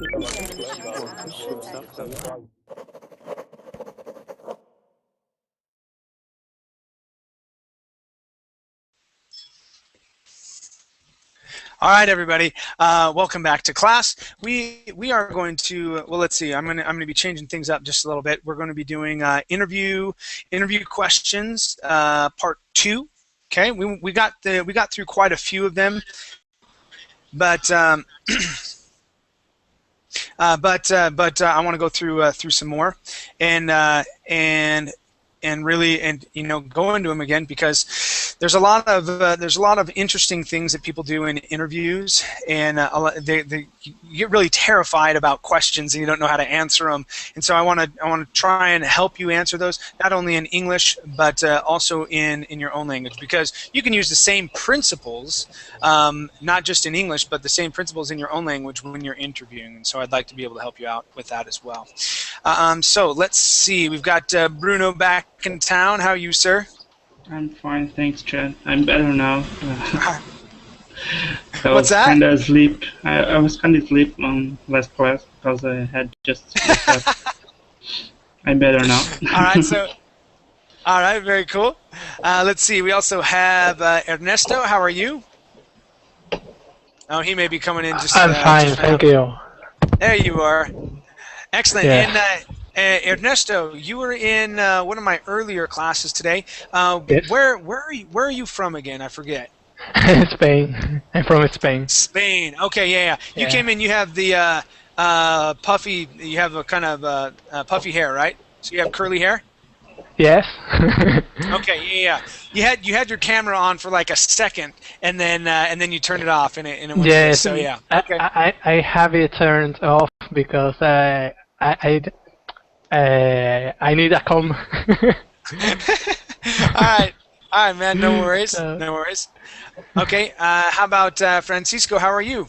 All right, everybody. Welcome back to class. We are going to let's see. I'm gonna be changing things up just a little bit. We're going to be doing interview questions part 2. Okay, we got through quite a few of them, but I want to go through some more and really go into them again, because there's a lot of interesting things that people do in interviews, and you get really terrified about questions and you don't know how to answer them. And so I want to try and help you answer those, not only in English but also in your own language, because you can use the same principles, not just in English, but the same principles in your own language when you're interviewing. And so I'd like to be able to help you out with that as well. So let's see. We've got Bruno back in town. How are you, sir? I'm fine, thanks, Chad. I'm better now. What's that? I was kind of asleep on last class because I had just woke up. I'm better now. All right, very cool. Let's see. We also have Ernesto. How are you? Oh, he may be coming in just. I'm fine, thank you. There you are. Excellent. Yeah. And Ernesto, you were in one of my earlier classes today. Yes. Where are you from again? I forget. Spain. I'm from Spain. Spain. Okay, yeah. You came in. You have the puffy. You have a kind of puffy hair, right? So you have curly hair. Yes. Okay, yeah. You had your camera on for like a second, and then you turned it off, and it went. Yes. So yeah. Okay. I have it turned off because I need a comb. All right, man. No worries. No worries. Okay. How about Francisco? How are you?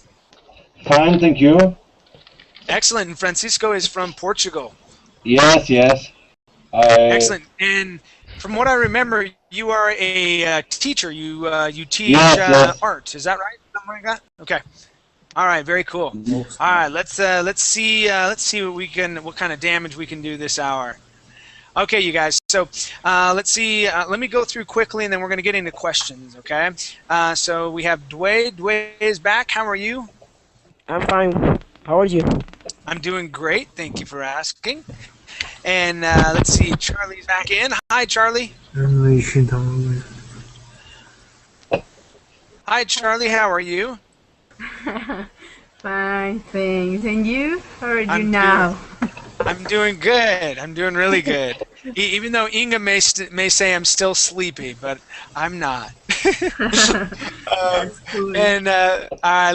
Fine, thank you. Excellent. And Francisco is from Portugal. Yes. Excellent. And from what I remember, you are a teacher. You teach art. Is that right? Something like that. Okay. All right. Very cool. All right. Let's see what kind of damage we can do this hour. Okay, you guys. So let's see. Let me go through quickly, and then we're going to get into questions. Okay. So we have Dway. Dway is back. How are you? I'm fine. How are you? I'm doing great. Thank you for asking. And let's see. Charlie's back in. Hi, Charlie. Hi, Charlie. How are you? Fine, thanks. And you? How are you now? I'm doing good. I'm doing really good. Even though Inga may say I'm still sleepy, but I'm not. Cool. And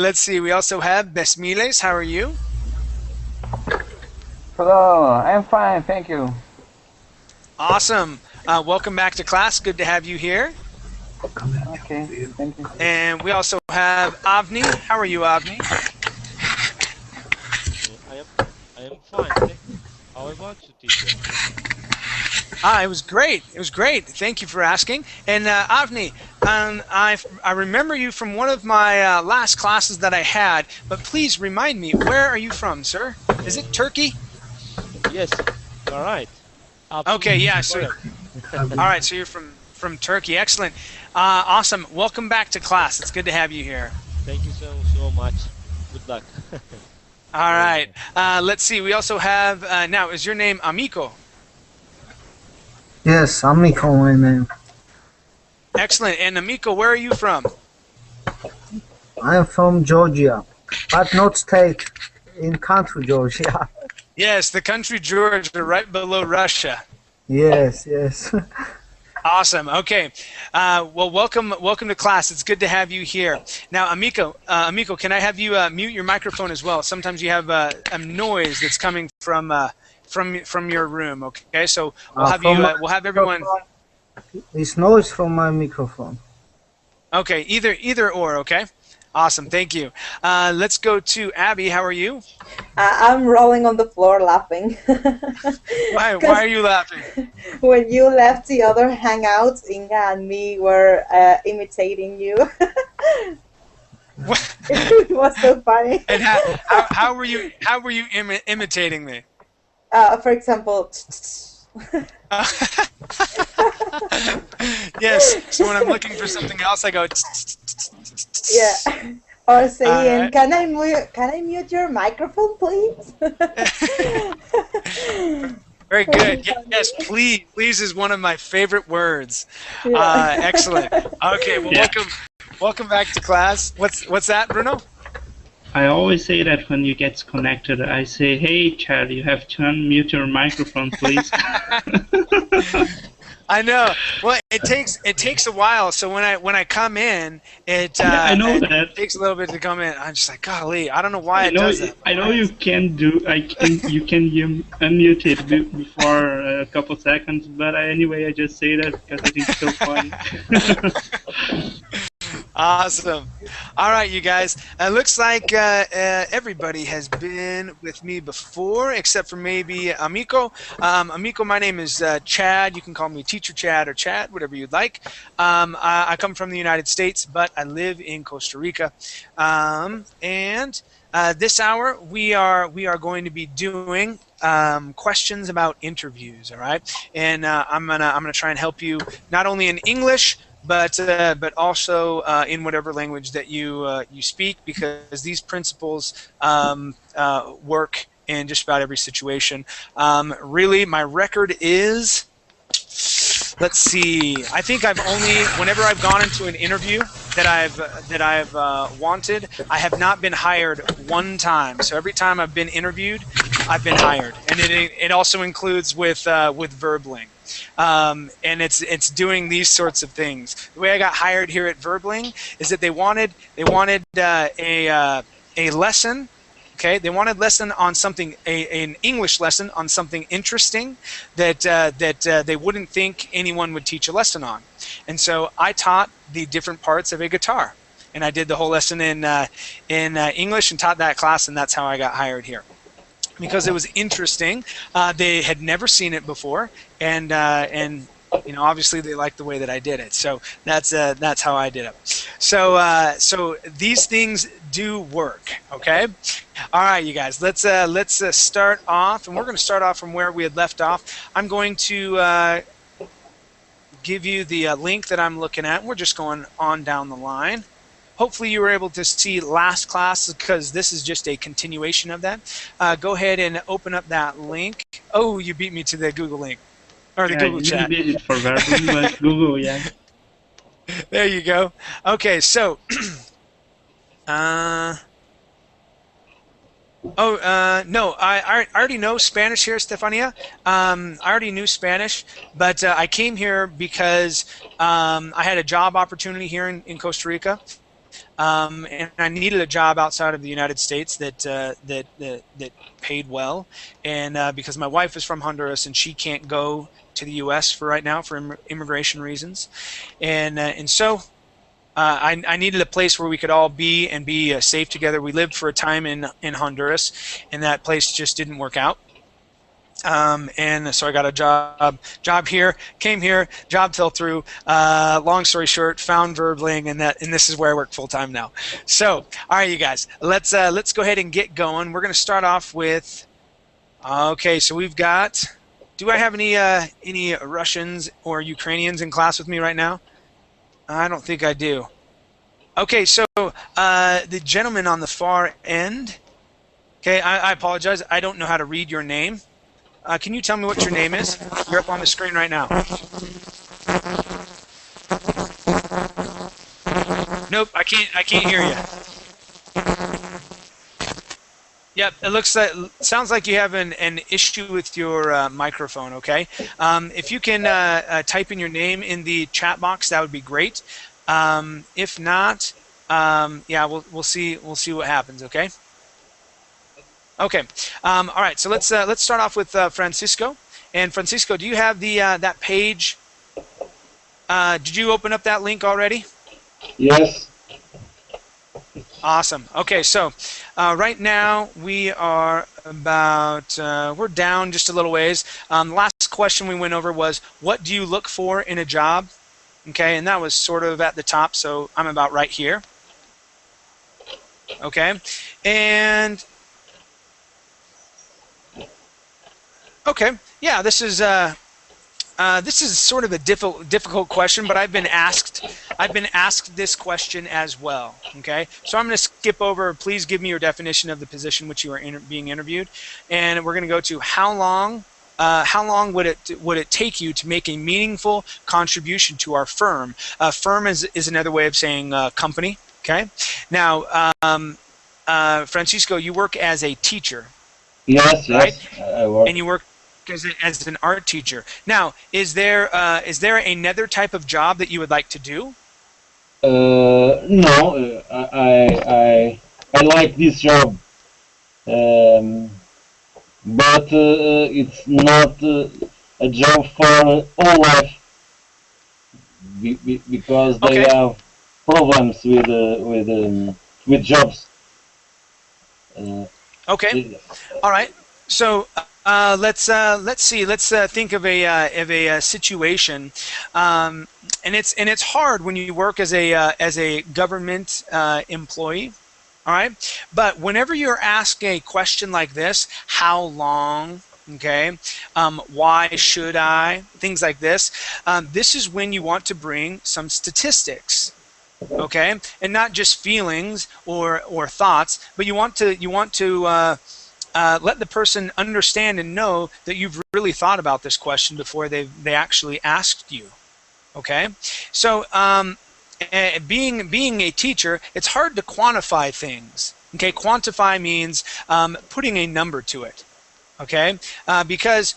let's see. We also have Besmiles. How are you? Hello, I'm fine, thank you. Awesome. Welcome back to class. Good to have you here. Okay, thank you. And we also have Avni. How are you, Avni? I am fine. Thank you. How about you, teacher? It was great. It was great. Thank you for asking. And Avni, I remember you from one of my last classes that I had, but please remind me, where are you from, sir? Is it Turkey? Yes, all right. Okay, yeah. So, all right. So you're from Turkey. Excellent. Awesome. Welcome back to class. It's good to have you here. Thank you so much. Good luck. All right. Let's see. We also have now. Is your name Amico? Yes, Amico, my name. Excellent. And Amico, where are you from? I am from Georgia, but not state, in country Georgia. Yes, the country Georgia, right below Russia. Yes. Awesome. Okay. Well, welcome to class. It's good to have you here. Now, Amico, can I have you mute your microphone as well? Sometimes you have a noise that's coming from your room. Okay, so we'll have everyone. It's noise from my microphone. Okay, either or. Okay. Awesome, thank you. Let's go to Abby. How are you? I'm rolling on the floor laughing. Why are you laughing? When you left the other hangouts, Inga and me were imitating you. It was so funny. And how were you imitating me? For example, Yes. So when I'm looking for something else, I go. yeah. Or saying, right. can I mute your microphone, please? Very good. Yes, please. Please is one of my favorite words. Yeah. Excellent. Okay. Well, Yeah. welcome back to class. What's that, Bruno? I always say that when you get connected. I say, "Hey, Chad, you have to unmute your microphone, please." I know. Well, it takes a while. So when I come in, I know it that. takes a little bit to come in. I'm just like, golly, I don't know why I it know. does that. I know you can do. You can unmute it before a couple seconds. But anyway, I just say that because I think it's so fun. Awesome. All right, you guys. It looks like everybody has been with me before, except for maybe Amico. Amico, my name is Chad. You can call me Teacher Chad or Chad, whatever you'd like. I come from the United States, but I live in Costa Rica. And this hour, we are going to be doing questions about interviews. All right, and I'm gonna try and help you not only in English, but also in whatever language that you speak, because these principles work in just about every situation. Really, my record is, let's see, I think I've only, whenever I've gone into an interview that I've wanted, I have not been hired one time. So every time I've been interviewed, I've been hired, and it also includes with Verbling. And it's doing these sorts of things. The way I got hired here at Verbling is that they wanted a lesson. Okay, they wanted lesson on something, an English lesson on something interesting that they wouldn't think anyone would teach a lesson on. And so I taught the different parts of a guitar, and I did the whole lesson in English and taught that class, and that's how I got hired here. Because it was interesting. They had never seen it before, and you know, obviously they liked the way that I did it. So that's how I did it. So these things do work. Okay. All right, you guys. Let's start off, and we're going to start off from where we had left off. I'm going to give you the link that I'm looking at. We're just going on down the line. Hopefully you were able to see last class, because this is just a continuation of that. Go ahead and open up that link. Oh, you beat me to the Google link, or the Google chat. You did it for Verbal, but Google, yeah. There you go. Okay, so no, I already know Spanish here, Stefania. I already knew Spanish, but I came here because I had a job opportunity here in Costa Rica. And I needed a job outside of the United States that paid well, and because my wife is from Honduras and she can't go to the U.S. for right now for immigration reasons, and so I needed a place where we could all be and be safe together. We lived for a time in Honduras, and that place just didn't work out. And so I got a job here, came here, job fell through. Long story short, found Verbling, and this is where I work full time now. So, all right, you guys, let's go ahead and get going. We're going to start off with, okay, so we've got, do I have any Russians or Ukrainians in class with me right now? I don't think I do. Okay, so the gentleman on the far end, okay, I apologize, I don't know how to read your name. Can you tell me what your name is? You're up on the screen right now. Nope, I can't hear you. Yep, sounds like you have an issue with your microphone. Okay, if you can type in your name in the chat box, that would be great. If not, yeah, we'll see what happens. Okay. Okay. All right. So let's start off with Francisco. And Francisco, do you have the that page? Did you open up that link already? Yes. Awesome. Okay. So right now we are about we're down just a little ways. Last question we went over was, what do you look for in a job? Okay, and that was sort of at the top. So I'm about right here. Okay, and okay, yeah, this is sort of a difficult question, but I've been asked this question as well. Okay, so I'm going to skip over. Please give me your definition of the position which you are being interviewed, and we're going to go to how long. How long would it take you to make a meaningful contribution to our firm? Firm is another way of saying company. Okay. Now, Francisco, you work as a teacher. Yes, right? yes, I work. And you work as an art teacher. Now, is there another type of job that you would like to do? No, I like this job, but it's not a job for all life because they Okay. have problems with jobs. Okay. All right. So let's see. Let's think of a situation, and it's hard when you work as a government employee. All right. But whenever you're asked a question like this, how long? Okay. Why should I? Things like this. This is when you want to bring some statistics. Okay, and not just feelings or thoughts, but you want to let the person understand and know that you've really thought about this question before they actually asked you. Okay, so being a teacher, it's hard to quantify things. Okay, quantify means putting a number to it. Okay, because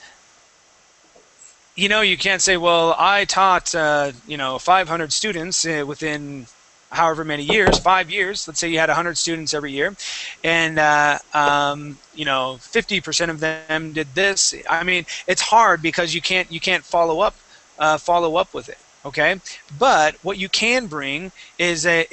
you can't say, well, I taught 500 students within however many years, 5 years. Let's say you had 100 students every year, and 50% of them did this. I mean, it's hard because you can't follow up with it. Okay, but what you can bring is a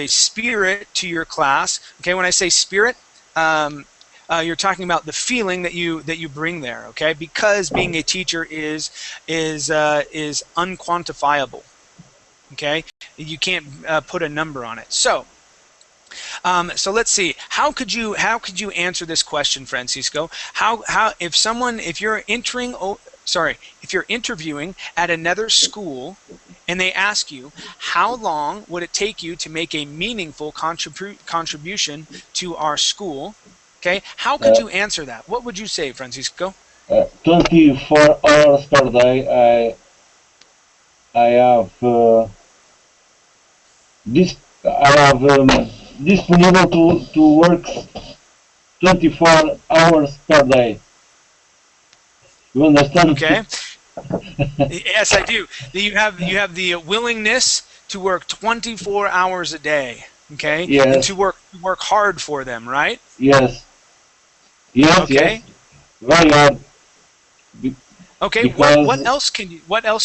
spirit to your class. Okay, when I say spirit, you're talking about the feeling that you bring there. Okay, because being a teacher is unquantifiable. Okay, you can't put a number on it. So let's see. How could you answer this question, Francisco? If you're interviewing at another school and they ask you how long would it take you to make a meaningful contribution to our school? Okay, how could you answer that? What would you say, Francisco? 24 hours per day. I have disponible to work 24 hours per day. You understand? Okay. Yes, I do. You have the willingness to work 24 hours a day. Okay. Yes. And to work hard for them, right? Yes. Yes. Okay. Yes. Very hard. Okay. What else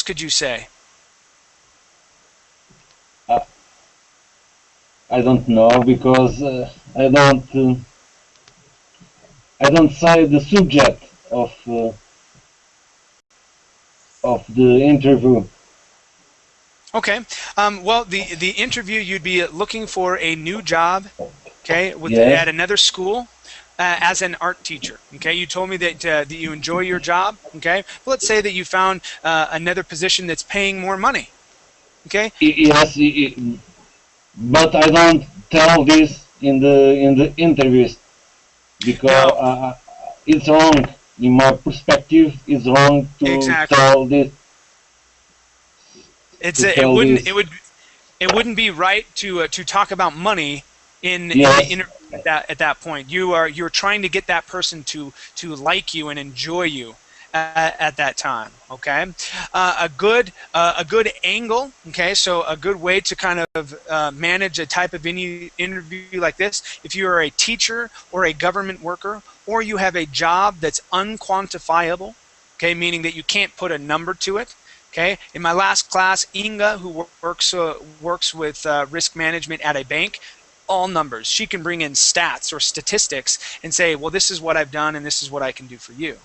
could you say? I don't know because I don't say the subject of the interview. Okay. Well, the interview, you'd be looking for a new job. Okay. Yes. At another school. As an art teacher, okay, you told me that you enjoy your job, okay. Well, let's say that you found another position that's paying more money, okay. Yes, but I don't tell this in the interviews because it's wrong. In my perspective, it's wrong to tell this. It wouldn't be right to talk about money in the interview at that point. You're trying to get that person to like you and enjoy you at that time. Okay, a good angle. Okay, so a good way to kind of manage a type of interview like this. If you are a teacher or a government worker, or you have a job that's unquantifiable, okay, meaning that you can't put a number to it. Okay, in my last class, Inga, who works with risk management at a bank, all numbers. She can bring in stats or statistics and say, well, this is what I've done and this is what I can do for you.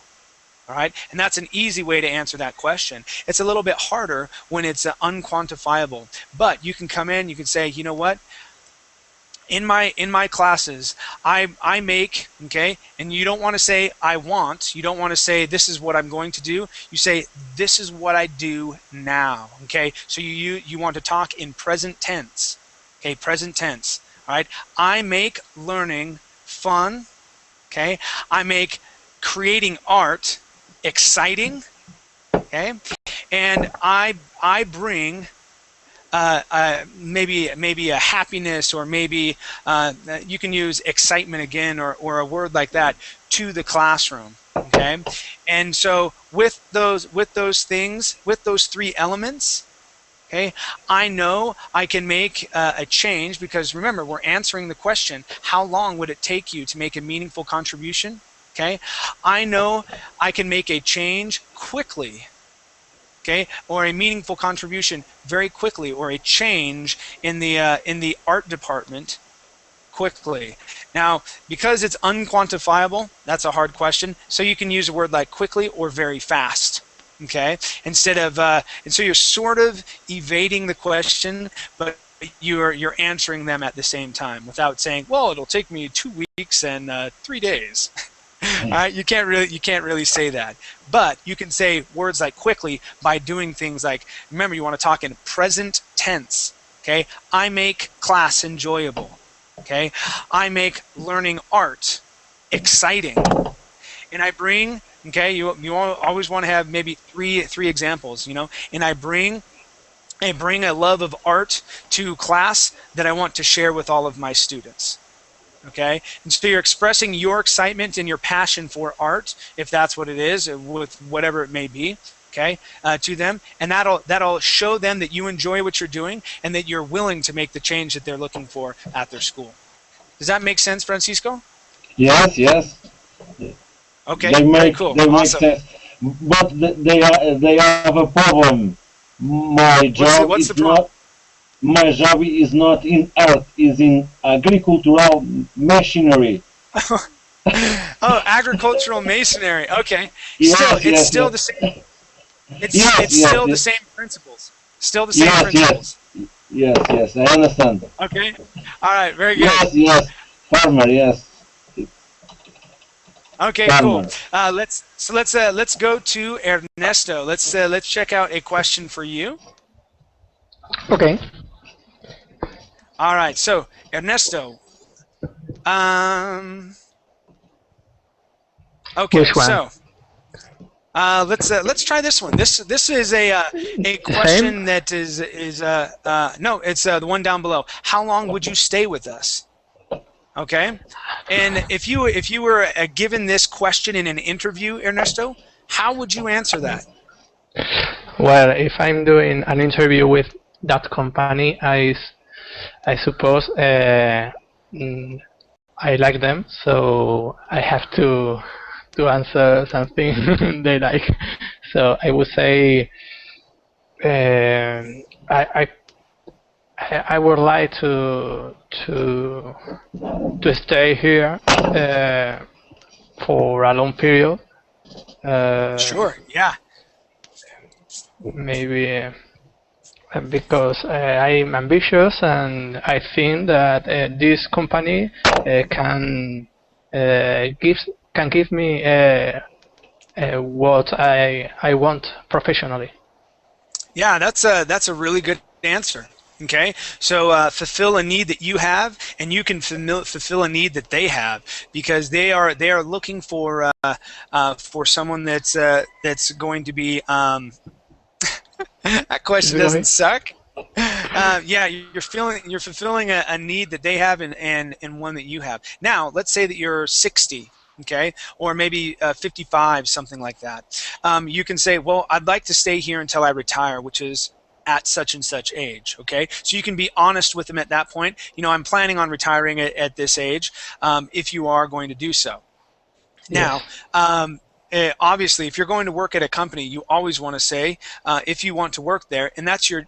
All right, and that's an easy way to answer that question. It's a little bit harder when it's unquantifiable, but you can come in, you can say, you know what, in my classes, I make, okay, and you don't want to say I want, you don't want to say this is what I'm going to do, you say this is what I do now, okay? So you want to talk in present tense, okay, present tense, all right? I make learning fun, okay? I make creating art exciting, okay? And I bring maybe a happiness, or maybe you can use excitement again, or a word like that, to the classroom, okay? And so with those things, with those three elements, okay, I know I can make a change, because remember, we're answering the question, how long would it take you to make a meaningful contribution? Okay, I know I can make a change quickly, okay, or a meaningful contribution very quickly, or a change in the art department quickly. Now, because it's unquantifiable, that's a hard question, so you can use a word like quickly or very fast, okay, instead of and so you're sort of evading the question, but you're answering them at the same time without saying, well, it'll take me 2 weeks and 3 days. All right, you can't really say that, but you can say words like quickly by doing things like, remember, you want to talk in present tense, okay? I make class enjoyable, okay? I make learning art exciting, and I bring, okay, you always want to have maybe three examples, you know, and I bring a love of art to class that I want to share with all of my students. Okay, and so you're expressing your excitement and your passion for art, if that's what it is, with whatever it may be, okay, to them, and that'll show them that you enjoy what you're doing and that you're willing to make the change that they're looking for at their school. Does that make sense, Francisco? Yes, yes. Okay, very cool. They make Awesome. sense, but they have a problem. My job What's is the problem? My job is not in art, is in agricultural machinery. Oh, agricultural masonry. Okay. Yes, It's still the same. It's still the same principles. Still the same principles. Yes, I understand. Okay. All right. Very good. Yes, farmer, yes. Okay, Farmer. cool. Let's go to Ernesto. Let's check out a question for you. Okay. All right. So Ernesto. Okay. Which one? So let's try this one. This is a question that is no, it's the one down below. How long would you stay with us? Okay, and if you were given this question in an interview, Ernesto, how would you answer that? Well, if I'm doing an interview with that company, I suppose I like them, so I have to answer something they like. So I would say I would like to stay here for a long period. Sure. Yeah. Maybe because I'm ambitious, and I think that this company can give me what I want professionally. Yeah, that's a really good answer. Okay, so fulfill a need that you have, and you can fulfill a need that they have, because they are looking for someone that's going to be. That question doesn't suck. Yeah, you're fulfilling a need that they have, and one that you have. Now, let's say that you're 60. Okay, or maybe 55, something like that. You can say, well, I'd like to stay here until I retire, which is at such and such age. Okay, so you can be honest with them at that point. You know, I'm planning on retiring at this age, if you are going to do so. Now, obviously, if you're going to work at a company, you always want to say if you want to work there, and that's your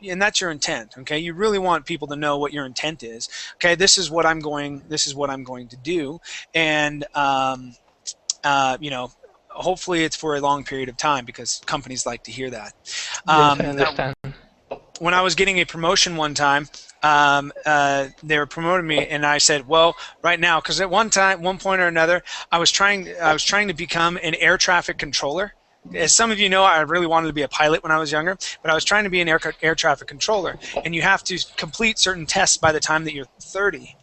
intent. Okay, you really want people to know what your intent is. Okay, this is what I'm going to do, and you know, hopefully it's for a long period of time, because companies like to hear that. Yes, I understand. When I was getting a promotion one time, they were promoting me, and I said, well, right now, because at one point or another, I was trying to become an air traffic controller. As some of you know, I really wanted to be a pilot when I was younger, but I was trying to be an air traffic controller, and you have to complete certain tests by the time that you're 30.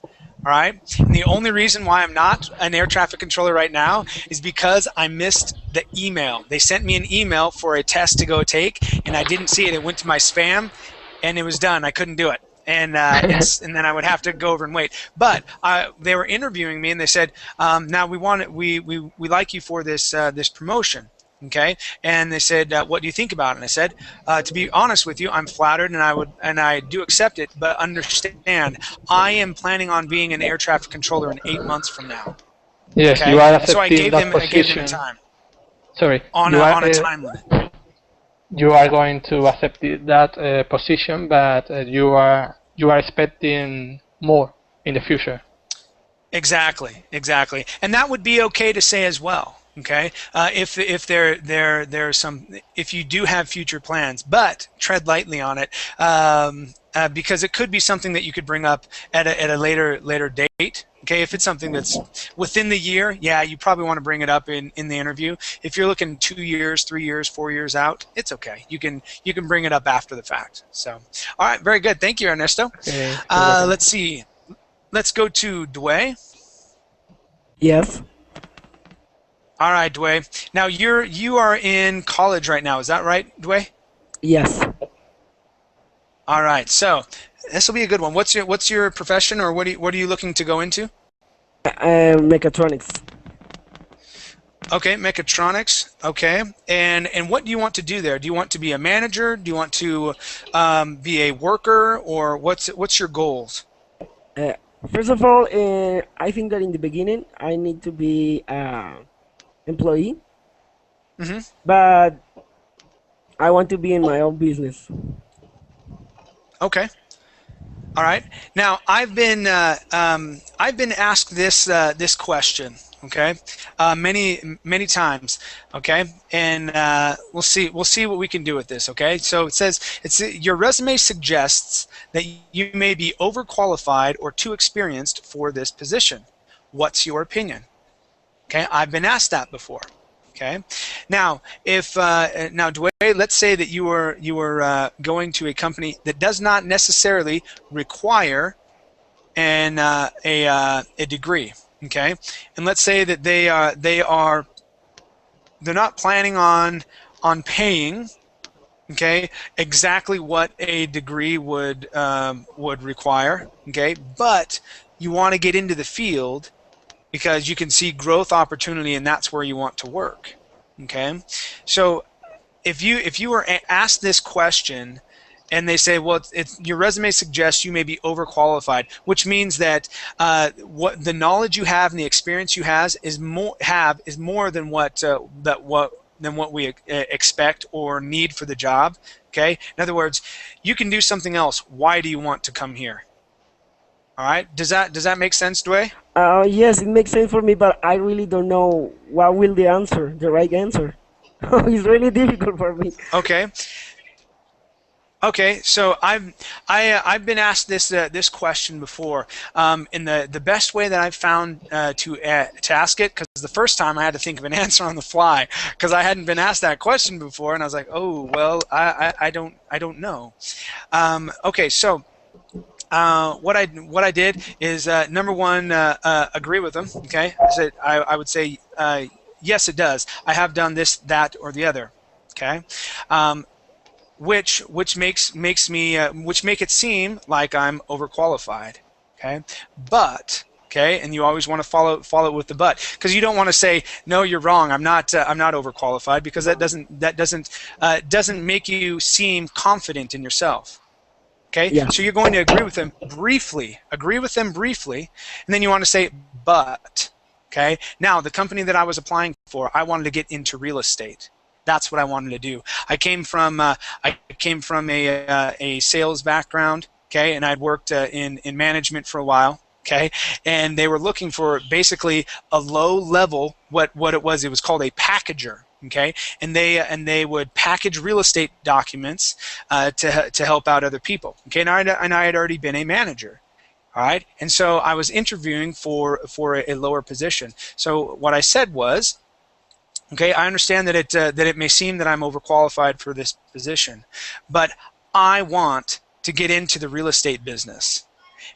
All right. And the only reason why I'm not an air traffic controller right now is because I missed the email. They sent me an email for a test to go take, and I didn't see it. It went to my spam, and it was done. I couldn't do it. And and then I would have to go over and wait. But they were interviewing me, and they said, "Now we like you for this this promotion." Okay, and they said, "What do you think about it?" And I said, "To be honest with you, I'm flattered, and I do accept it. But understand, I am planning on being an air traffic controller in 8 months from now." Yes, okay? you are So I accepting gave that them position. time. Sorry, On a time limit. You are going to accept that position, but you are expecting more in the future. Exactly, and that would be okay to say as well. Okay, if there's some, if you do have future plans, but tread lightly on it, because it could be something that you could bring up at a later date. Okay, if it's something that's within the year, yeah, you probably want to bring it up in the interview. If you're looking 2 years, 3 years, 4 years out, it's okay. You can bring it up after the fact. So, all right, very good. Thank you, Ernesto. Okay, let's see. Let's go to Dway. Yes. All right, Dway. Now you are in college right now. Is that right, Dway? Yes. All right. So this will be a good one. What's your profession, or what are you looking to go into? Mechatronics. Okay, mechatronics. Okay, and what do you want to do there? Do you want to be a manager? Do you want to be a worker, or what's your goals? First of all, I think that in the beginning I need to be employee, but I want to be in my own business. Okay. All right. Now I've been asked this question. Okay, many times. Okay, and we'll see what we can do with this. Okay, so it says your resume suggests that you may be overqualified or too experienced for this position. What's your opinion? Okay, I've been asked that before. Okay, now if now Dway, let's say that you were going to a company that does not necessarily require a degree. Okay, and let's say that they're not planning on paying, okay, exactly what a degree would require. Okay, but you want to get into the field because you can see growth opportunity, and that's where you want to work. Okay, so if you were asked this question, and they say, well, your resume suggests you may be overqualified, which means that what the knowledge you have and the experience you have is more than what we expect or need for the job. Okay, in other words, you can do something else. Why do you want to come here? All right, does that make sense, Dway? Yes, it makes sense for me, but I really don't know what will the right answer. It's really difficult for me. Okay. Okay, so I've been asked this question before, and the best way that I've found to ask it, because the first time I had to think of an answer on the fly because I hadn't been asked that question before, and I was like, oh well, I don't know. Okay, so what I did is number one, agree with them. Okay, I would say yes, it does. I have done this, that, or the other. Okay. Which make it seem like I'm overqualified, okay? But okay, and you always want to follow with the but, because you don't want to say no, you're wrong. I'm not overqualified, because that doesn't make you seem confident in yourself. Okay, yeah. So you're going to agree with them briefly, and then you want to say but. Okay, now the company that I was applying for, I wanted to get into real estate. That's what I wanted to do. I came from a sales background, okay, and I'd worked in management for a while, okay, and they were looking for basically a low level. What it was called a packager, Okay, and they would package real estate documents to help out other people. Okay, and I had already been a manager. All right, and so I was interviewing for a lower position. So what I said was, okay, I understand that it may seem that I'm overqualified for this position, but I want to get into the real estate business.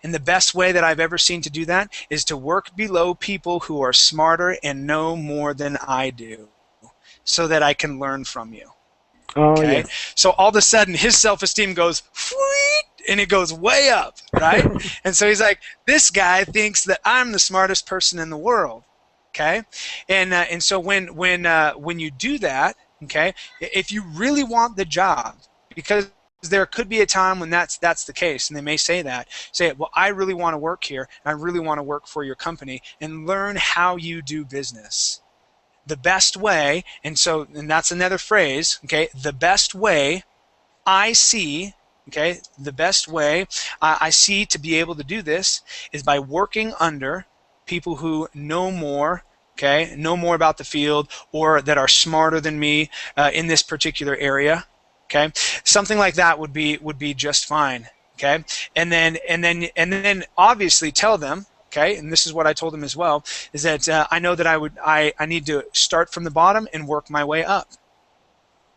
And the best way that I've ever seen to do that is to work below people who are smarter and know more than I do, so that I can learn from you. Oh, Okay? yes. So all of a sudden his self-esteem goes, and it goes way up, right? And so he's like, this guy thinks that I'm the smartest person in the world. Okay? And so when you do that, okay, if you really want the job, because there could be a time when that's the case, and they may say that. Say, well, I really want to work here, and I really want to work for your company, and learn how you do business. The best way, and that's another phrase, okay, the best way I see, okay, the best way I see to be able to do this is by working under people who know more, okay, know more about the field, or that are smarter than me in this particular area. Okay, something like that would be just fine. Okay, and then obviously tell them. Okay, and this is what I told them as well, is that I know that I need to start from the bottom and work my way up.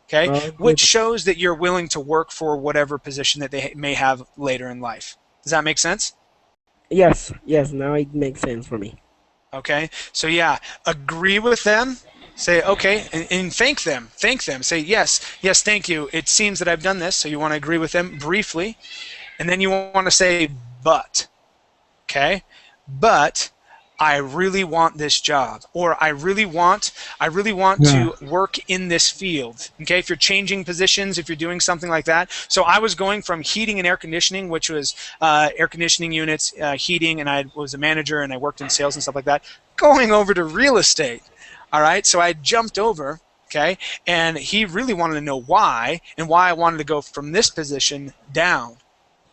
Okay, which shows that you're willing to work for whatever position that they may have later in life. Does that make sense? Yes, now it makes sense for me. Okay, so yeah, agree with them. Say, okay, and thank them. Say, yes, thank you. It seems that I've done this, so you want to agree with them briefly. And then you want to say, but. Okay? But I really want this job. Or I really want to work in this field. Okay? If you're changing positions, if you're doing something like that. So I was going from heating and air conditioning, which was air conditioning units, heating, and I was a manager and I worked in sales and stuff like that, going over to real estate. All right, so I jumped over, okay, and he really wanted to know why, and why I wanted to go from this position down.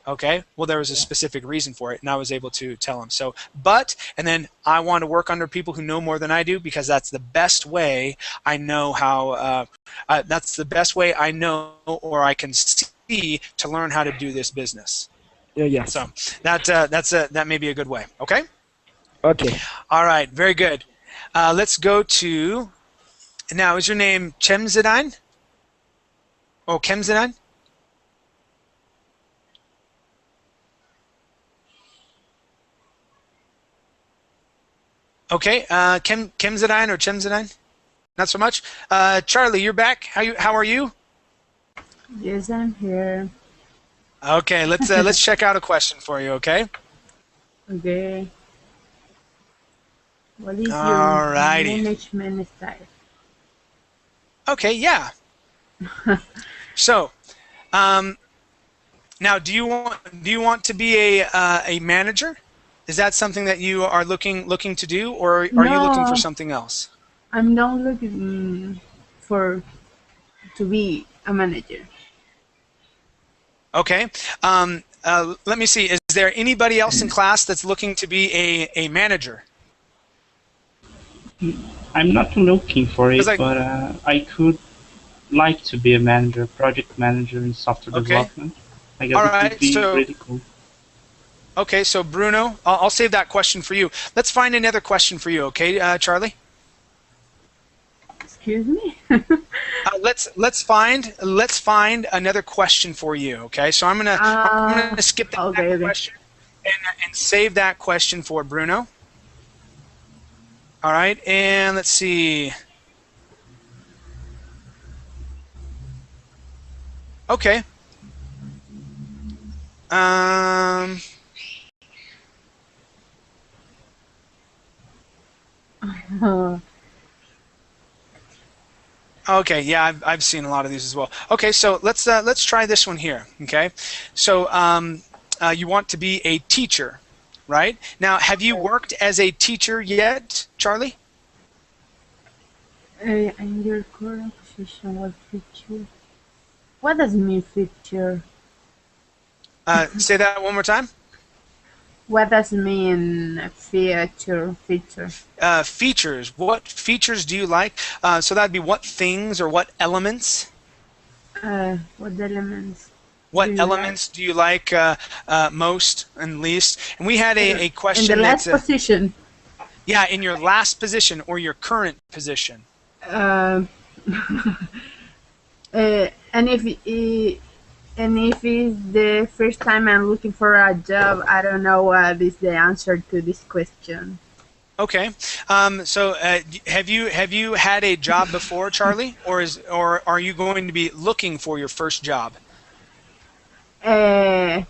Okay, well, there was a specific reason for it, and I was able to tell him. So, and then I want to work under people who know more than I do, because that's the best way I know how. That's the best way I know, or I can see, to learn how to do this business. Yeah. So that may be a good way. Okay. Okay. All right. Very good. Let's go to, now, is your name Chemzadine? Oh, Kemzadine? Okay, Kemzadine or Chemzadine? Not so much. Charlie, you're back. How are you? Yes, I'm here. Okay, let's check out a question for you, okay? Okay. What is your Alrighty. management style? Okay, yeah. So, now, do you want to be a manager? Is that something that you are looking to do, or are you looking for something else? I'm not looking to be a manager. Okay. Let me see. Is there anybody else in class that's looking to be a manager? I'm not looking for it, but I could like to be a manager, project manager in software development. I guess it would be pretty cool. Okay, so Bruno, I'll save that question for you. Let's find another question for you, okay, Charlie? Excuse me? Let's find another question for you, okay? So I'm gonna skip that question and save that question for Bruno. All right, and let's see. Okay. Okay, yeah, I've seen a lot of these as well. Okay, so let's try this one here. Okay, so you want to be a teacher, right? Now, have you worked as a teacher yet, Charlie? In your current position, what feature? What does it mean, feature? Say that one more time. What does mean feature? Feature. Features. What features do you like? So that'd be what things or what elements? What elements do What you like? elements do you like most and least? And we had a In the question last that's position. yeah, in your last position or your current position. Uh, and if it's the first time I'm looking for a job, I don't know what is the answer to this question. Okay. So have you had a job before, Charlie, or are you going to be looking for your first job? Yeah.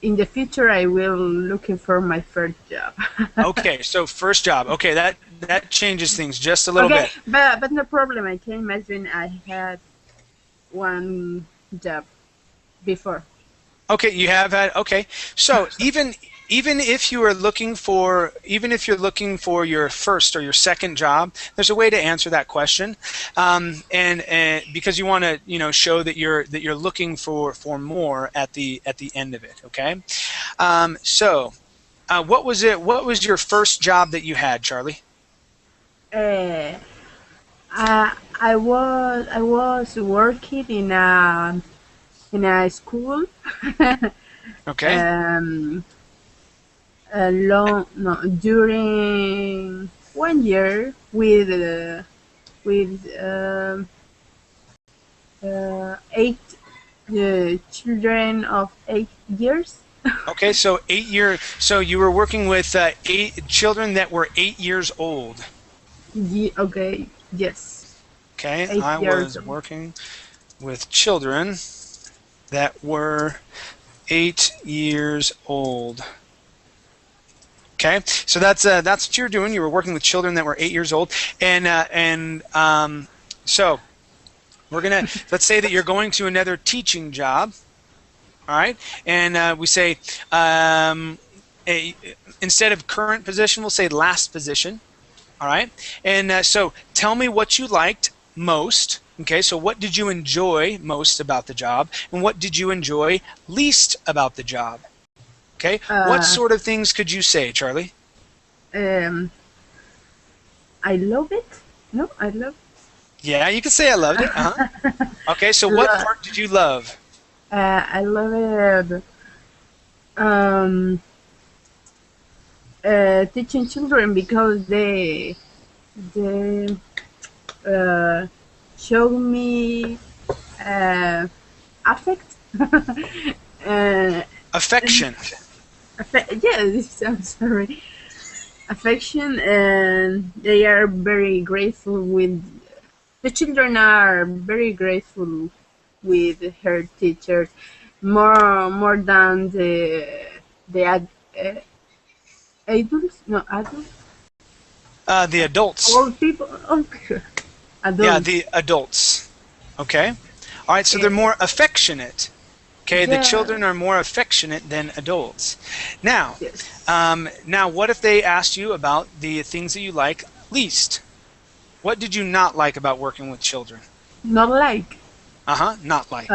In the future, I will looking for my first job. Okay, so first job. Okay, that changes things just a little Okay, bit. but no problem. I can imagine I had one job before. Okay, you have had. Okay, so even if you are looking for your first or your second job, there's a way to answer that question, and because you want to show that you're looking for more at the end of it. Okay, so what was it? What was your first job that you had, Charlie? I was working in a school. Okay. During 1 year with eight children of 8 years. Okay, so 8 year. So you were working with 8 children that were 8 years old. Okay. Yes. Okay, 8 I years was working with children that were 8 years old. Okay, so that's what you were doing. You were working with children that were 8 years old, and so we're gonna let's say that you're going to another teaching job. All right, and we say instead of current position, we'll say last position. All right, and so tell me what you liked most. Okay, so what did you enjoy most about the job, and what did you enjoy least about the job? Okay, what sort of things could you say, Charlie? I love it. No, I love. Yeah, you could say I loved it. Okay, so what part did you love? I love it. Teaching children because they show me affect. Affection. Yes, I'm sorry. Affection, and they are very grateful with. The children are very grateful with her teachers, more than adults. No, adults. The adults. Old people. Okay. Adults. Yeah, the adults. Okay. All right, so they're more affectionate. Okay, Yeah. the children are more affectionate than adults. Now, Yes. now, what if they asked you about the things that you like least? What did you not like about working with children? Not like. Not like.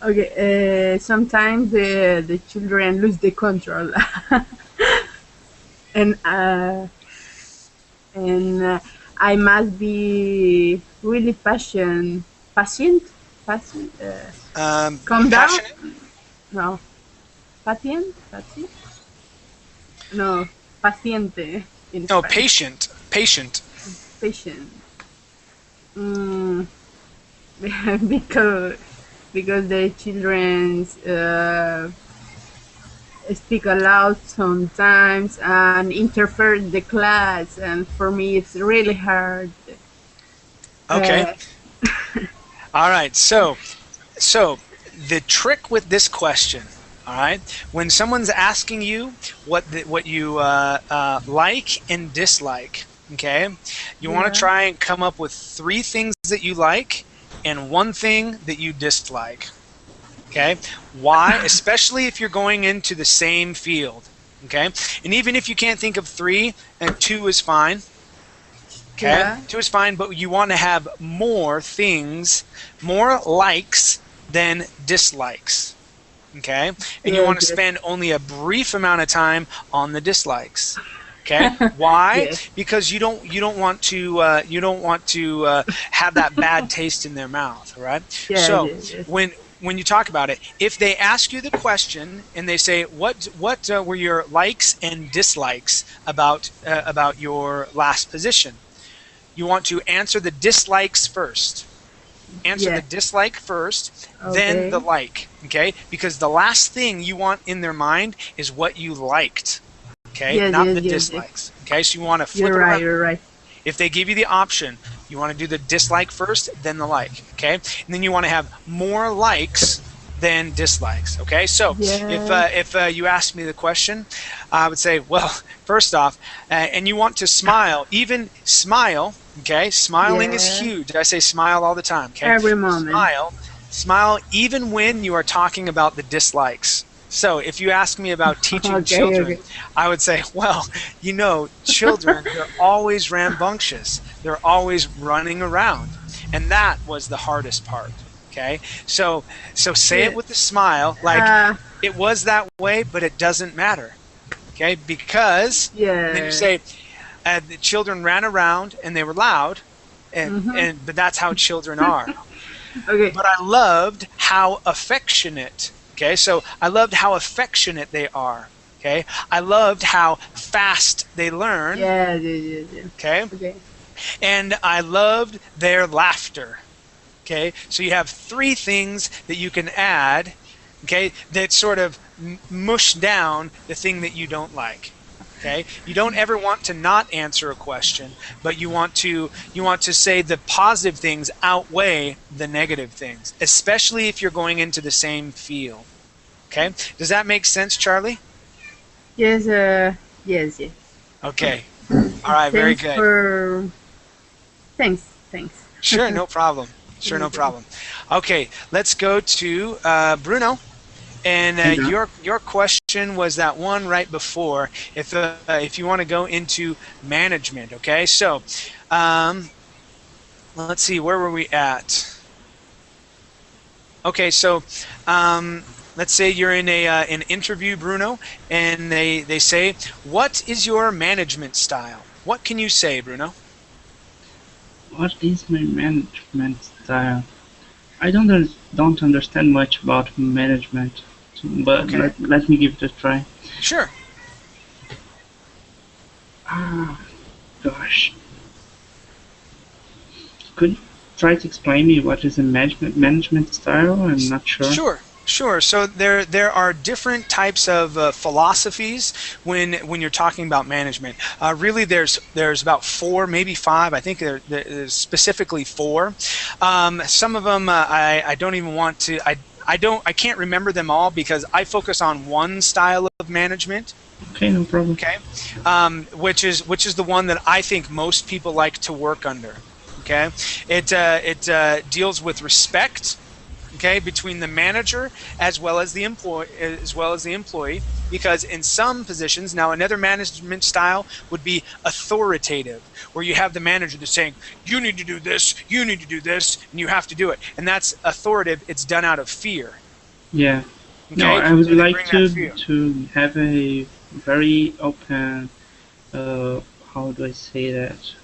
Okay. Sometimes the children lose the control, and I must be really patient. Calm down. Passionate? No, patient. No, paciente. In No, Spanish. patient. Patient. Patient. Because the children speak aloud sometimes and interfere in the class, and for me it's really hard. Okay. All right. So the trick with this question, all right, when someone's asking you what you like and dislike, okay, you want to try and come up with 3 things that you like and 1 thing that you dislike. Okay. Why? Especially if you're going into the same field. Okay. And even if you can't think of 3, and 2 is fine. Okay, Yeah. 2 is fine, but you want to have more things, more likes than dislikes. Okay, and you Yes, want to yes. spend only a brief amount of time on the dislikes. Okay, why? Yes. Because you don't want to have that bad taste in their mouth, right? Yes, So yes, yes. when you talk about it, if they ask you the question and they say what were your likes and dislikes about your last position, you want to answer the dislikes first. Answer the Yes. dislike first, then Okay. the like. Okay, because the last thing you want in their mind is what you liked. Okay, Yes, not yes, the yes, yes. dislikes. Okay, so you want to flip You're it right. around. You're right. If they give you the option, you want to do the dislike first, then the like. Okay, and then you want to have more likes than dislikes. Okay, so Yes. if you ask me the question, I would say, well, first off, and you want to smile, even smile. Okay, smiling is Yeah. huge. I say smile all the time. Okay, Every moment. smile even when you are talking about the dislikes. So if you ask me about teaching Okay. children, Okay. I would say, well, you know, children, they're always rambunctious. They're always running around. And that was the hardest part. Okay? So say it Yeah. with a smile, like it was that way, but it doesn't matter. Okay? Because then you Yeah. say the children ran around and they were loud, Mhm. but that's how children are. Okay. But I loved how affectionate. Okay, so I loved how affectionate they are. Okay, I loved how fast they learn. Yeah. Yeah. Yeah. Yeah. Okay, Okay. and I loved their laughter. Okay, so you have three things that you can add. Okay, that sort of mush down the thing that you don't like. Okay, you don't ever want to not answer a question, but you want to say the positive things outweigh the negative things, especially if you're going into the same field. Okay, does that make sense, Charlie? Yes. Yes. Yes. Okay, all right, very Thanks good. for. Thanks. Thanks. Sure, no problem. Sure, no problem. Okay, let's go to Bruno. And your question was that one right before. If you want to go into management, okay. So, let's see, where were we at? Okay, so let's say you're in an interview, Bruno, and they say, "What is your management style?" What can you say, Bruno? What is my management style? I don't understand much about management, but Okay. let me give it a try. Sure. Ah, gosh. Could you try to explain me what is a management style? I'm not sure. Sure. So there are different types of philosophies when you're talking about management. Really, there's about four, maybe five. I think there's specifically four. Some of them I don't even want to. I can't remember them all because I focus on one style of management. Okay, no problem. Okay, which is the one that I think most people like to work under. Okay, it deals with respect. Okay, between the manager as well as the employee, because in some positions, now another management style would be authoritative, where you have the manager that's saying, you need to do this, you need to do this, and you have to do it, and that's authoritative. It's done out of fear. Yeah. Okay? No, I would So they like bring that fear. to have a very open. How do I say that?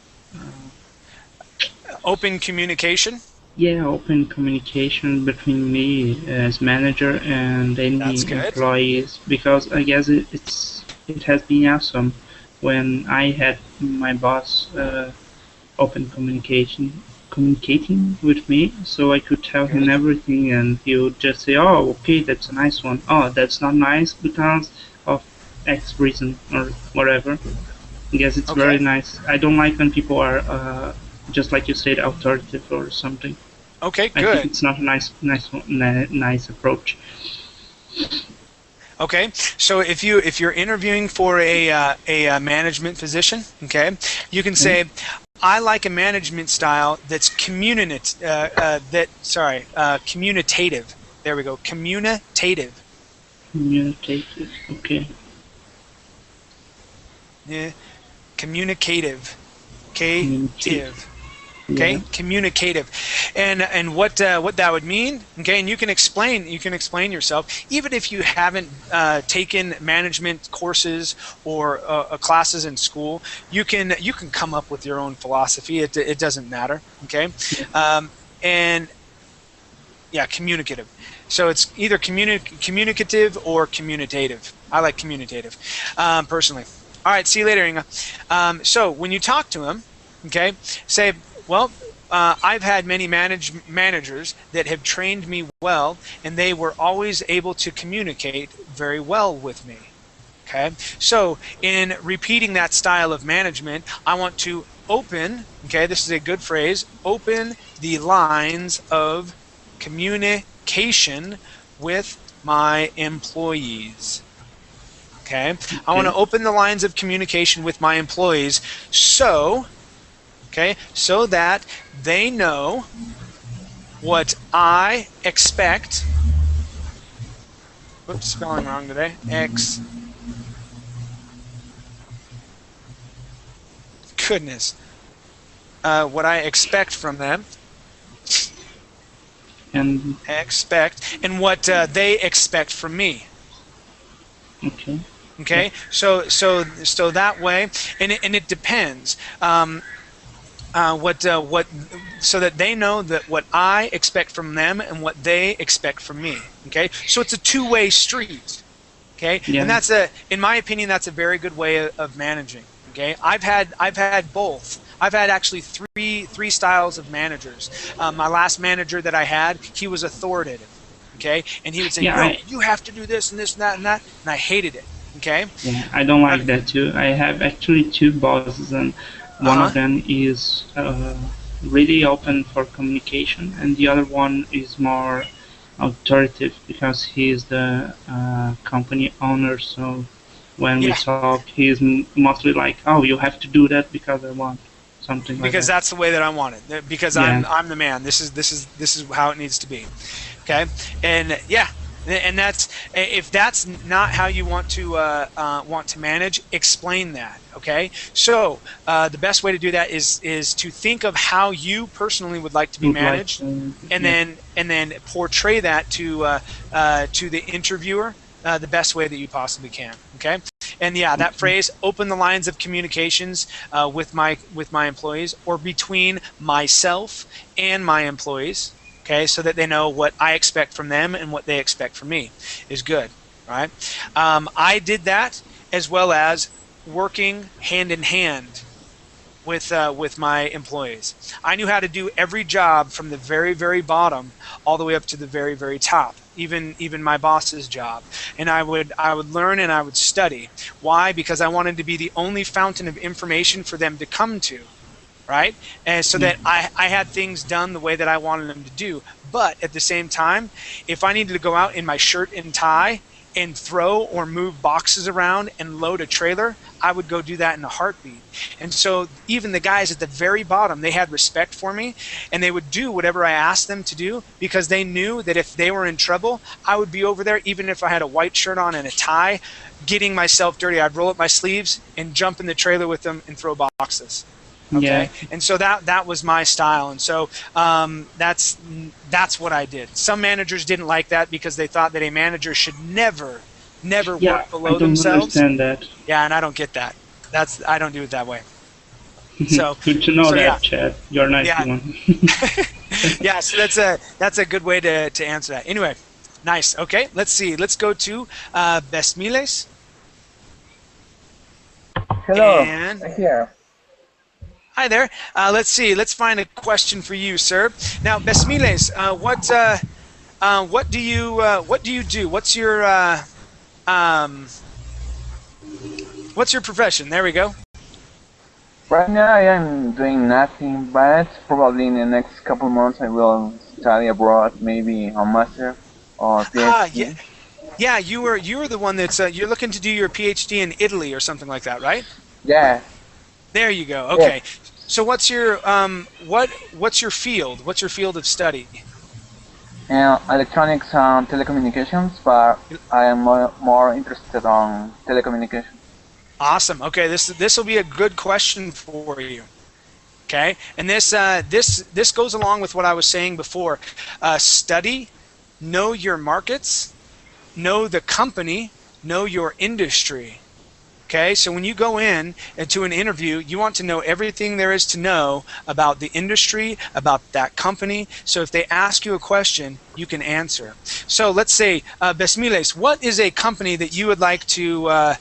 Open communication. Yeah, open communication between me as manager and any That's good. employees, because I guess it has been awesome when I had my boss open communicating with me, so I could tell him everything, and he would just say, "Oh, okay, that's a nice one. Oh, that's not nice because of X reason or whatever." I guess it's very nice. I don't like when people are just like you said, authoritative or something. Okay, I good. think it's not a nice approach. Okay, so if you're interviewing for a management position, okay, you can say, I like a management style that's communicative. There we go, communicative. Communicative. Okay. Yeah, communicative. K-tive. Okay, Yeah. communicative, and what that would mean. Okay, and you can explain yourself even if you haven't taken management courses or classes in school. You can come up with your own philosophy. It doesn't matter. Okay, and yeah, communicative. So it's either communicative or communicative. I like communicative personally. All right, see you later, Inga. So when you talk to him, okay, say, well, I've had many managers that have trained me well, and they were always able to communicate very well with me. Okay, so in repeating that style of management, I want to open, okay, this is a good phrase, open the lines of communication with my employees. Okay, I want to open the lines of communication with my employees so that they know what I expect. Whoops, spelling wrong today. Goodness. What I expect from them. And what they expect from me. Okay. Okay. So that way, and it depends. So that they know that what I expect from them and what they expect from me. Okay, so it's a two-way street. Okay, and in my opinion, that's a very good way of managing. Okay, I've had both. I've had actually three styles of managers. My last manager that I had, he was authoritative. Okay, and he would say, no, you have to do this and this and that and that, and I hated it. Okay. Yeah, I don't like that too. I have actually two bosses, and one of them is really open for communication, and the other one is more authoritative because he is the company owner. So when we talk, he's mostly like, "Oh, you have to do that because I want something." Because that's the way that I want it. Because I'm the man. This is how it needs to be. Okay, and and that's, if that's not how you want to manage, explain that. Okay, so the best way to do that is to think of how you personally would like to be managed, and then portray that to the interviewer the best way that you possibly can. Okay, and that phrase, open the lines of communications with my employees, or between myself and my employees. Okay, so that they know what I expect from them and what they expect from me, is good, right? I did that, as well as working hand in hand with my employees. I knew how to do every job from the very, very bottom all the way up to the very, very top, even my boss's job. And I would learn and I would study. Why? Because I wanted to be the only fountain of information for them to come to. Right? And so that I had things done the way that I wanted them to do. But at the same time, if I needed to go out in my shirt and tie and throw or move boxes around and load a trailer, I would go do that in a heartbeat. And so even the guys at the very bottom, they had respect for me, and they would do whatever I asked them to do, because they knew that if they were in trouble, I would be over there, even if I had a white shirt on and a tie, getting myself dirty. I'd roll up my sleeves and jump in the trailer with them and throw boxes. Okay, and so that was my style, and so that's what I did. Some managers didn't like that because they thought that a manager should never work below themselves. I don't understand that. Yeah, and I don't get that. I don't do it that way. So good to know that, Chad. You're a nice one. Yeah, so that's a good way to answer that. Anyway, nice. Okay, let's see. Let's go to Besmiles. Hello. And here. Hi there. Let's see. Let's find a question for you, sir. Now, Besmiles, what do you do? What's your profession? There we go. Right now, I am doing nothing, but probably in the next couple months, I will study abroad, maybe a master or PhD. Yeah. You were the one that's you're looking to do your PhD in Italy or something like that, right? Yeah. There you go. Okay. Yeah. So what's your what's your field? What's your field of study? Electronics and telecommunications, but I am more interested on telecommunications. Awesome. Okay, this will be a good question for you. Okay, and this goes along with what I was saying before. Study, know your markets, know the company, know your industry. Okay, so when you go in to an interview, you want to know everything there is to know about the industry, about that company. So if they ask you a question, you can answer. So let's say, Besmiles, what is a company that you would like to,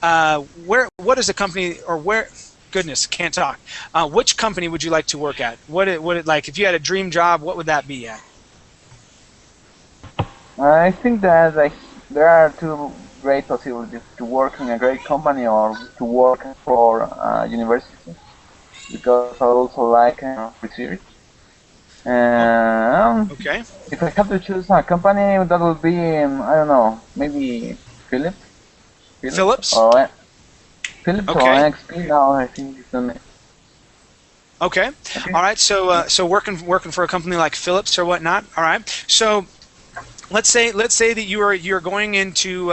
what is a company, or where, goodness, can't talk. Which company would you like to work at? What it like, if you had a dream job, what would that be at? I think that there are two great possibilities: to work in a great company or to work for university. Because I also like research. Okay. If I have to choose a company, that would be I don't know, maybe Philips. Philips? Or Philips or Okay. NXP now, I think it's the name. Okay. All right. So so working for a company like Philips or whatnot. All right. So let's say that you're going into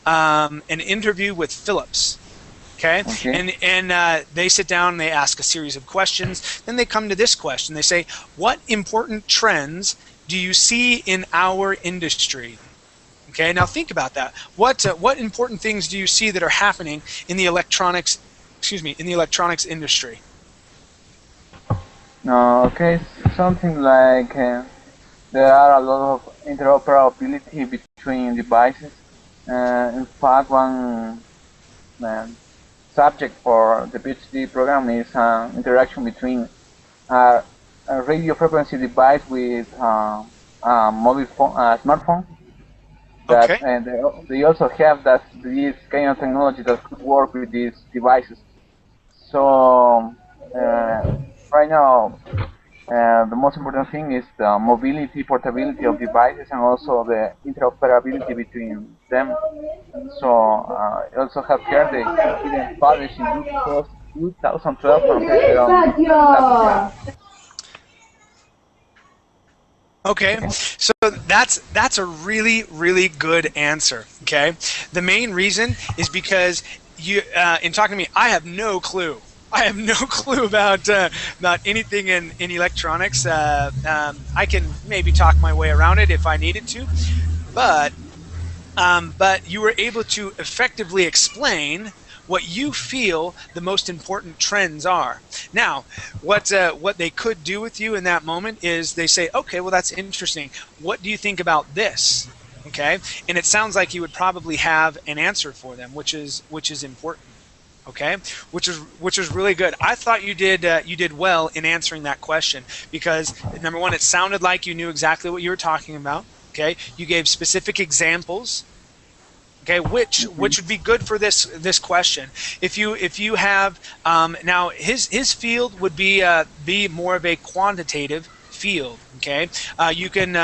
an interview with Philips. Okay. And they sit down and they ask a series of questions. Then they come to this question. They say, "What important trends do you see in our industry?" Okay. Now think about that. What important things do you see that are happening in the electronics? Excuse me, in the electronics industry? No, okay, something like there are a lot of interoperability between devices. In fact, one subject for the PhD program is interaction between a radio frequency device with a mobile phone, a smartphone. That Okay. and they also have this kind of technology that could work with these devices. So right now, the most important thing is the mobility, portability of devices, and also the interoperability between them. So also healthcare, they even published in 2012 from paper. Okay, so that's a really good answer. Okay, the main reason is because you, in talking to me, I have no clue. I have no clue about anything in electronics. I can maybe talk my way around it if I needed to, but you were able to effectively explain what you feel the most important trends are. Now, what they could do with you in that moment is they say, okay, well, that's interesting. What do you think about this? Okay, and it sounds like you would probably have an answer for them, which is important. Okay, which is really good. I thought you did well in answering that question because number one, it sounded like you knew exactly what you were talking about. Okay, you gave specific examples. Okay, which would be good for this question. If you have now his field would be more of a quantitative field. Okay, you can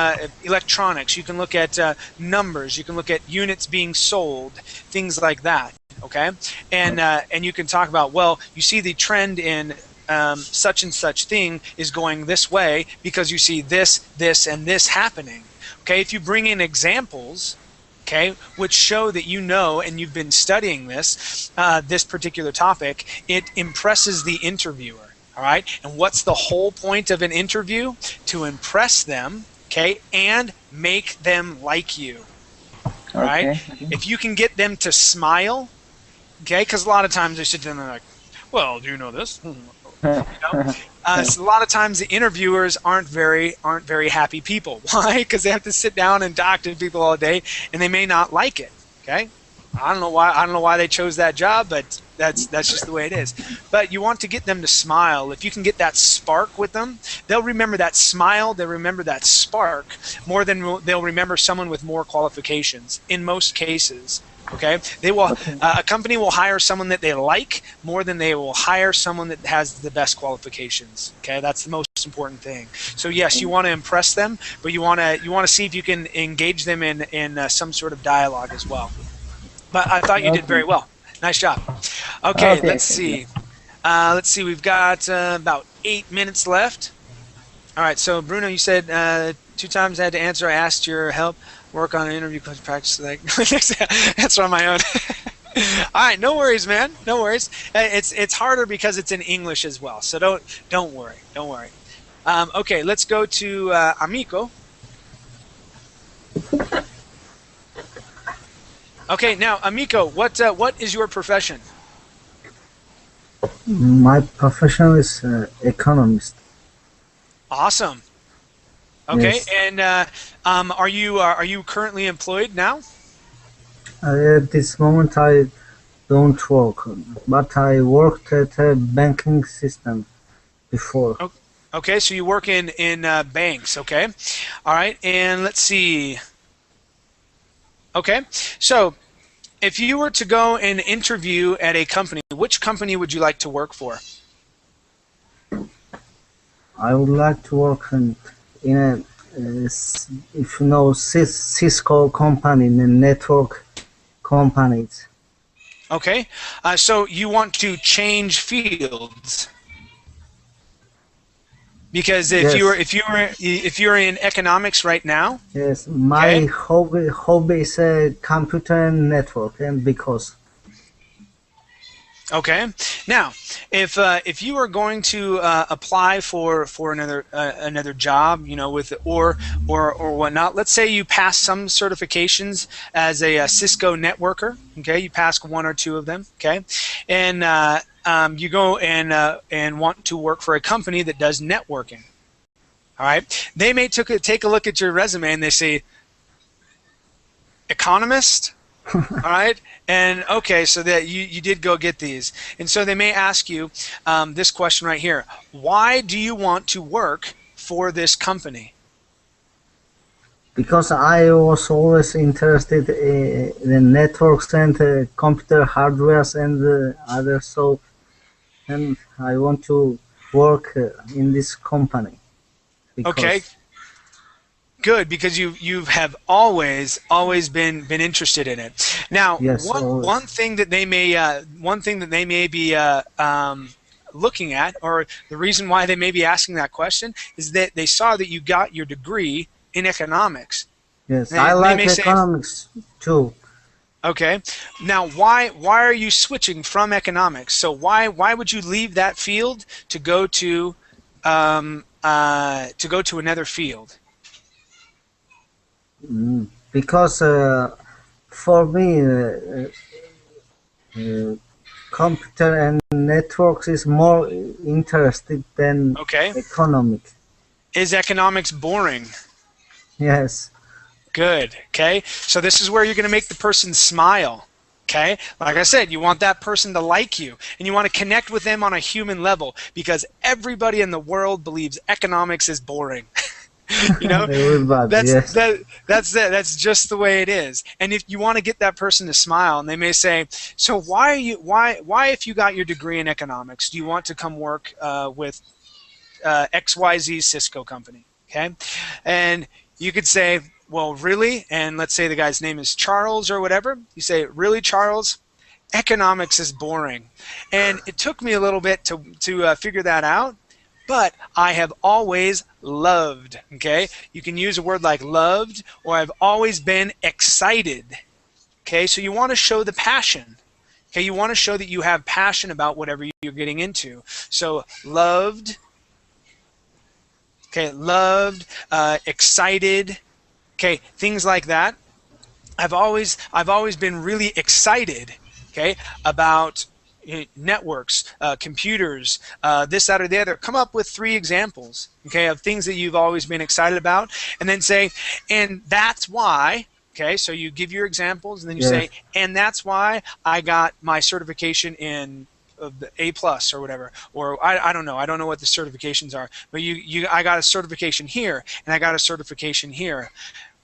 electronics. You can look at numbers. You can look at units being sold, things like that. Okay, and you can talk about, well, you see the trend in such and such thing is going this way because you see this, and this happening. Okay, if you bring in examples, okay, which show that you know and you've been studying this particular topic, it impresses the interviewer. All right, and what's the whole point of an interview? To impress them, okay, and make them like you. All right, if you can get them to smile, okay, because a lot of times they sit down and they're like, well, do you know this? You know? So a lot of times the interviewers aren't very happy people. Why? Because they have to sit down and talk to people all day, and they may not like it. Okay, I don't know why they chose that job, but that's just the way it is. But you want to get them to smile. If you can get that spark with them, they'll remember that smile. They'll remember that spark more than they'll remember someone with more qualifications. In most cases. Okay, they will. A company will hire someone that they like more than they will hire someone that has the best qualifications. Okay, that's the most important thing. So yes, you want to impress them, but you want to see if you can engage them in some sort of dialogue as well. But I thought you did very well. Nice job. Okay, let's see. We've got about 8 minutes left. All right. So Bruno, you said 2 times I had to answer. I asked your help. Work on an interview, practice like that's on my own. All right, no worries, man. No worries. It's harder because it's in English as well. So don't worry. Don't worry. Okay, let's go to Amico. Okay, now Amico, what is your profession? My profession is economist. Awesome. Okay, Yes. and are you currently employed now? At this moment, I don't work, but I worked at a banking system before. Okay, so you work in banks. Okay, all right, and let's see. Okay, so if you were to go and interview at a company, which company would you like to work for? I would like to work in a, if you know, Cisco company, in a network companies. Okay, so you want to change fields because Yes. if you're in economics right now. Yes, my hobby is computer and network, and because. Okay. Now, if you are going to apply for another job, you know, with or whatnot, let's say you pass some certifications as a Cisco networker. Okay, you pass one or two of them. Okay, and you go and want to work for a company that does networking. All right, they may take a look at your resume and they say, economist. All right, and okay, so that you did go get these, and so they may ask you this question right here: why do you want to work for this company? Because I was always interested in the networks and computer hardwares and others, so and I want to work in this company. Okay, good, because you have always been interested in it. Now, yes, one thing that they may be looking at, or the reason why they may be asking that question, is that they saw that you got your degree in economics. Yes, I like economics too. Okay, now why are you switching from economics? So why would you leave that field to go to another field? Because for me, computer and networks is more interested than economic. Is economics boring? Yes. Good. Okay, so this is where you're going to make the person smile. Okay, like I said, you want that person to like you, and you want to connect with them on a human level, because everybody in the world believes economics is boring. You know, that's just the way it is. And if you want to get that person to smile, and they may say, so why if you got your degree in economics, do you want to come work with XYZ Cisco company? Okay, and you could say, well, really? And let's say the guy's name is Charles or whatever. You say, really, Charles? Economics is boring. And it took me a little bit to figure that out, but I have always loved. Okay, you can use a word like loved, or I've always been excited. Okay, so you want to show the passion. Okay, you want to show that you have passion about whatever you're getting into. So loved. Okay, loved, excited. Okay, things like that. I've always been really excited. Okay, about networks, computers, this, that, or the other. Come up with 3 examples, okay, of things that you've always been excited about, and then say, and that's why. Okay, so you give your examples, and then you say, and that's why I got my certification in the A+ or whatever, or I don't know. I don't know what the certifications are, but I got a certification here, and I got a certification here,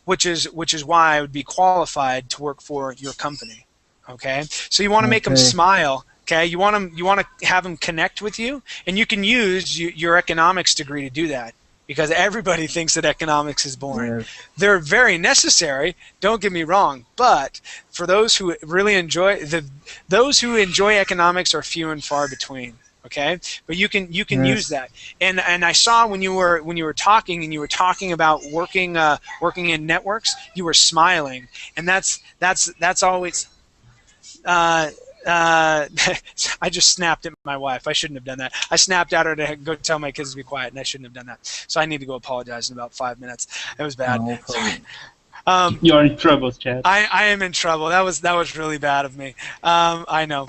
which is why I would be qualified to work for your company. Okay, so you want to make them smile. Okay, you want to have them connect with you, and you can use your economics degree to do that, because everybody thinks that economics is boring. They're very necessary, don't get me wrong, but for those who really enjoy economics are few and far between. Okay, but you can use that, and I saw when you were talking, and you were talking about working in networks, you were smiling, and that's always I just snapped at my wife. I shouldn't have done that. I snapped at her to go tell my kids to be quiet, and I shouldn't have done that. So I need to go apologize in about 5 minutes. It was bad. No Sorry. problem. You're in trouble, Chad. I am in trouble. That was really bad of me. I know.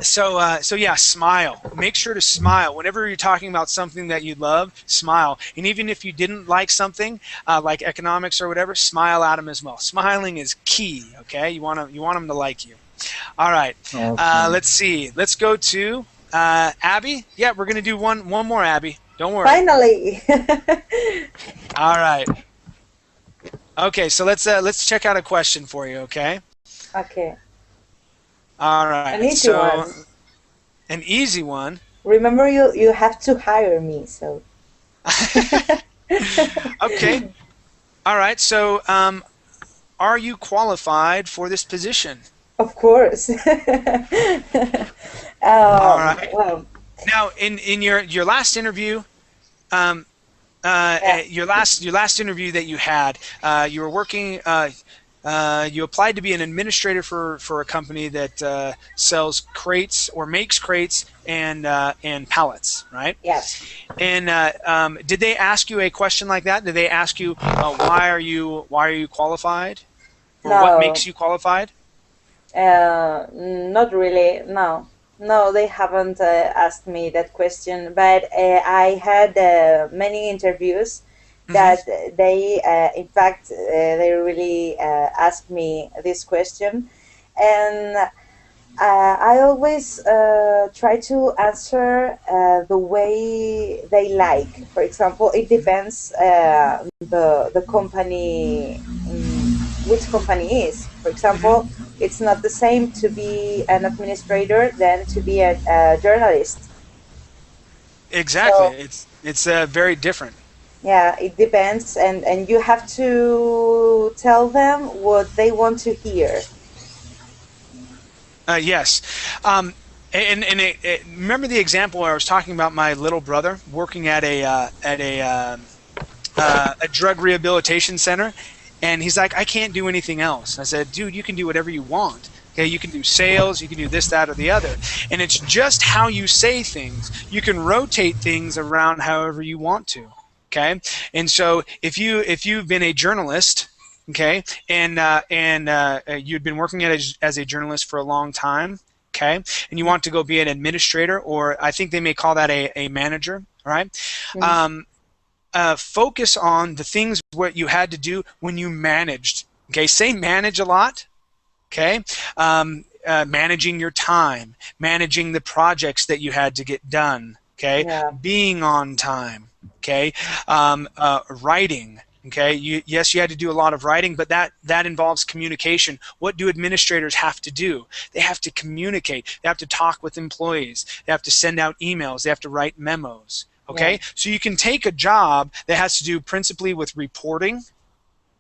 So yeah, smile. Make sure to smile whenever you're talking about something that you love. Smile, and even if you didn't like something, like economics or whatever, smile at them as well. Smiling is key. Okay, you want them to like you. All right. Okay. Let's see. Let's go to Abby. Yeah, we're gonna do one more, Abby. Don't worry. Finally. All right. Okay, so let's check out a question for you. Okay. Okay. All right. An easy one. An easy one. Remember, you have to hire me, so. Okay. All right. So, are you qualified for this position? Of course. All right. Well, Now, in your last interview, your last interview that you had, you were working. You applied to be an administrator for a company that sells crates or makes crates and pallets, right? yes. And did they ask you a question like that? Did they ask you why are you qualified, or what No. makes you qualified? Not really. No. No, they haven't asked me that question. But I had many interviews that they, in fact, they really asked me this question, and I always try to answer the way they like. For example, it depends the company, which company is. For example, it's not the same to be an administrator than to be a journalist. Exactly. So, It's very different. yeah, it depends, and you have to tell them what they want to hear. Yes. Remember the example where I was talking about my little brother working at a drug rehabilitation center, and he's like, I can't do anything else. I said, dude, you can do whatever you want. Okay, you can do sales, you can do this, that, or the other, and it's just how you say things. You can rotate things around however you want to. Okay, and so if you've been a journalist, okay, and you'd been working as a journalist for a long time, okay, and you want to go be an administrator, or I think they may call that a manager, right? Focus on the things what you had to do when you managed. Okay, say manage a lot. Okay, managing your time, managing the projects that you had to get done. Okay, Yeah. being on time. Okay, writing. Okay, yes, you had to do a lot of writing, but that involves communication. What do administrators have to do? They have to communicate. They have to talk with employees. They have to send out emails. They have to write memos. Okay, Yeah. so you can take a job that has to do principally with reporting,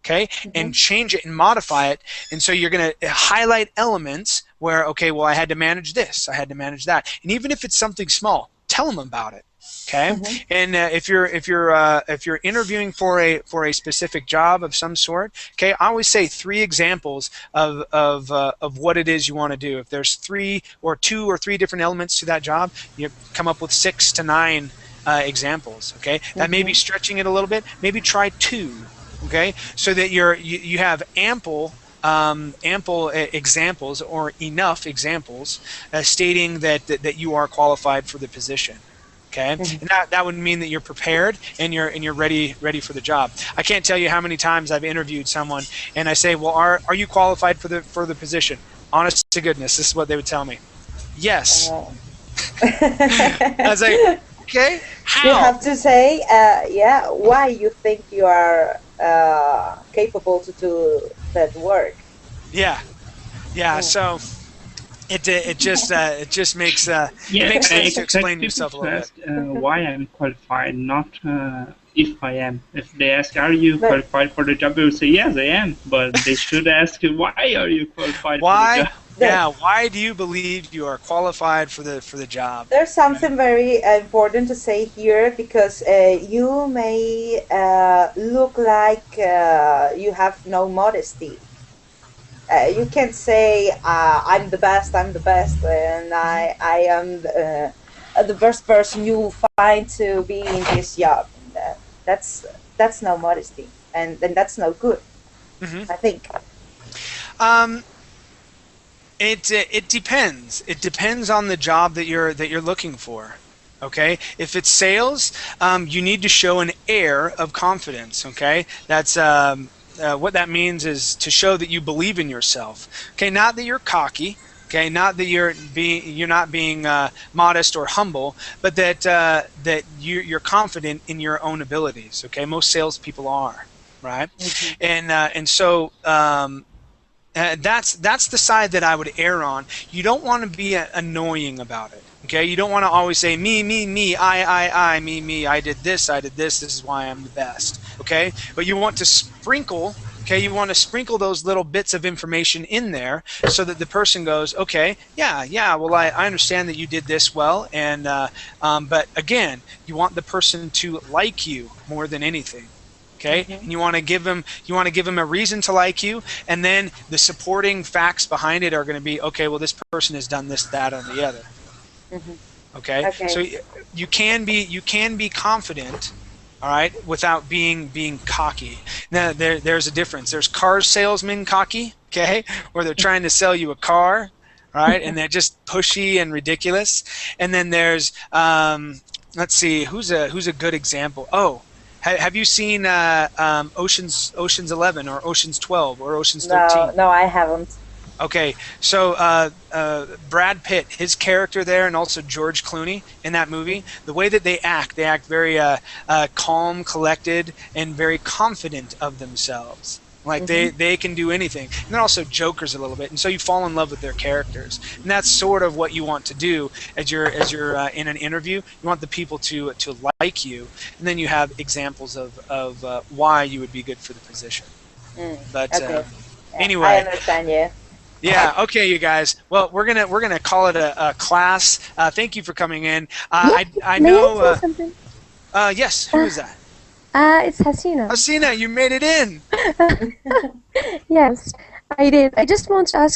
okay, and change it and modify it. And so you're going to highlight elements where, okay, well, I had to manage this, I had to manage that, and even if it's something small, tell them about it. Okay, and if you're interviewing for a specific job of some sort, okay, I always say 3 examples of what it is you want to do. If there's 2 or 3 different elements to that job, you come up with 6 to 9 examples. Okay, that may be stretching it a little bit. Maybe try 2. Okay, so that you have ample examples or enough examples stating that you are qualified for the position. Okay, and that would mean that you're prepared and you're ready for the job. I can't tell you how many times I've interviewed someone and I say, well, are you qualified for the position? Honest to goodness, this is what they would tell me. Yes. I was like, okay, how? You have to say, yeah, why you think you are capable to do that work. Yeah. So it just makes it makes sense to explain yourself a little bit. Why I'm qualified, not if I am. If they ask, are you qualified for the job, I will say yes, I am. But they should ask, why are you qualified for the job? Yeah, why do you believe you are qualified for the job? There's something very important to say here, because you may look like you have no modesty. you can't say I'm the best, and I am the best person you will find to be in this job. That's that's no modesty, and that's no good. Mm-hmm. I think. It depends. It depends on the job that you're looking for. Okay, if it's sales, you need to show an air of confidence. Okay, that's what that means is to show that you believe in yourself. Okay, not that you're cocky. Okay, not that you're not being modest or humble, but that that you're confident in your own abilities. Okay, most salespeople are, right? Mm-hmm. And so. That's the side that I would err on. You don't want to be annoying about it. Okay, you don't want to always say me, I, me, I did this, this is why I'm the best. Okay, but you want to sprinkle. Okay, you want to sprinkle those little bits of information in there so that the person goes, okay, yeah, well, I understand that you did this well, and but again, you want the person to like you more than anything. Okay, Mm-hmm. and you want to give them a reason to like you, and then the supporting facts behind it are going to be, okay, well, this person has done this, that, or the other. Mm-hmm. Okay, so you can be confident, all right, without being cocky. Now there's a difference. There's car salesmen cocky, okay, where they're trying to sell you a car, right, and they're just pushy and ridiculous. And then there's let's see, who's a good example? Oh. Have you seen Ocean's 11 or Ocean's 12 or Ocean's 13? No, I haven't. Okay, so Brad Pitt, his character there, and also George Clooney in that movie, the way that they act very calm, collected, and very confident of themselves. Like they can do anything. And they're also jokers a little bit, and so you fall in love with their characters. And that's sort of what you want to do as you're in an interview. You want the people to like you, and then you have examples of why you would be good for the position. But anyway, I understand you. Yeah. Okay, you guys. Well, we're gonna call it a class. Thank you for coming in. I know. May I say something? Yes. Who is that? It's Hasina. Hasina, you made it in. Yes, I did. I just want to ask